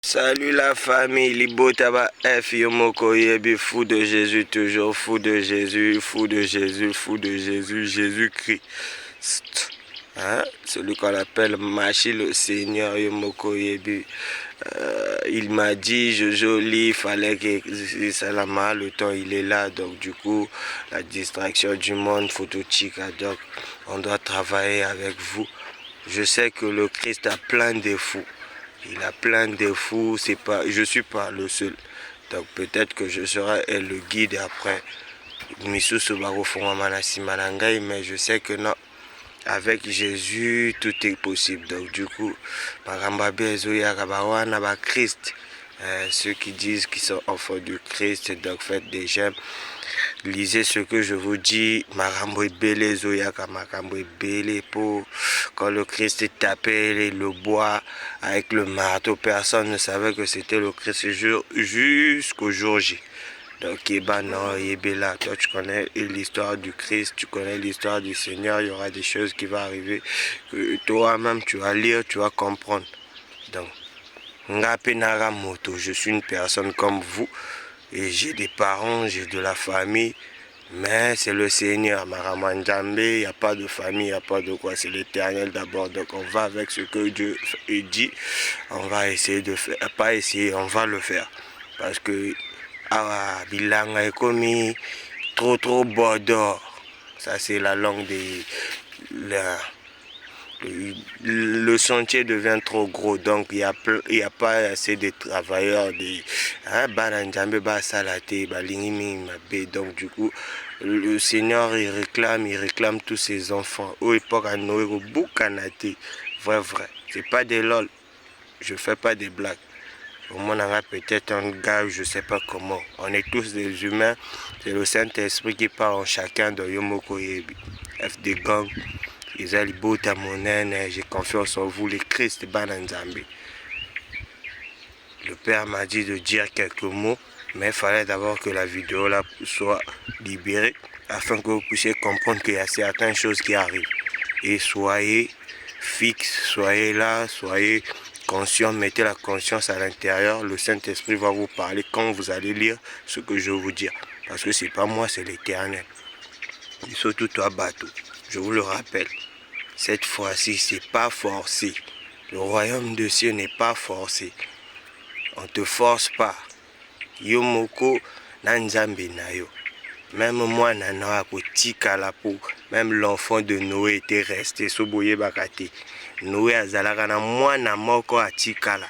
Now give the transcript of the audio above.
Salut la famille, Libotaba F, Yomoko Yebi, fou de Jésus, toujours fou de Jésus, fou de Jésus, fou de Jésus, Jésus-Christ. Hein? Celui qu'on appelle Machi le Seigneur, Yomoko Yebi. Il m'a dit, joli, il fallait que Salama, le temps il est là, donc du coup, la distraction du monde phototique, donc on doit travailler avec vous. Je sais que le Christ a plein de défauts. Il a plein de défauts, je ne suis pas le seul. Donc peut-être que je serai le guide après. Mais je sais que non. Avec Jésus, tout est possible. Donc du coup, Christ. Ceux qui disent qu'ils sont enfants du Christ, donc faites des j'aime. Lisez ce que je vous dis. Quand le Christ est tapé le bois avec le marteau, personne ne savait que c'était le Christ jusqu'au jour J. Donc, là, toi tu connais l'histoire du Christ, tu connais l'histoire du Seigneur, il y aura des choses qui vont arriver que toi-même tu vas lire, tu vas comprendre. Donc, je suis une personne comme vous et j'ai des parents, j'ai de la famille, mais c'est le Seigneur. Maramanjambe, il n'y a pas de famille, il n'y a pas de quoi, c'est l'Éternel d'abord. Donc on va avec ce que Dieu dit, on va essayer de faire, pas essayer, on va le faire. Parce que Bilanga est commis trop bordeaux. Ça c'est la langue des... Le sentier devient trop gros, donc il y a pas assez de travailleurs, donc du coup le Seigneur il réclame tous ses enfants. Vrai, c'est pas des lol, je fais pas des blagues. Au moins on a peut-être un gars, je sais pas comment. On est tous des humains, c'est le Saint-Esprit qui parle en chacun de Yomoko Yebi. FD Gang. J'ai confiance en vous, les Christ Bananzambe. Le Père m'a dit de dire quelques mots, mais il fallait d'abord que la vidéo là soit libérée afin que vous puissiez comprendre qu'il y a certaines choses qui arrivent. Et soyez fixe, soyez là, soyez conscient, mettez la conscience à l'intérieur. Le Saint-Esprit va vous parler quand vous allez lire ce que je vais vous dire. Parce que c'est pas moi, c'est l'Éternel. Et surtout toi, bateau. Je vous le rappelle, cette fois-ci, c'est pas forcé. Le royaume de cieux n'est pas forcé. On ne te force pas. Yomoko nanzambe na yo. Même moi, nana tika la peau. Même l'enfant de Noé était resté soboye bakate. Noé azalaka na mwana moko atikala.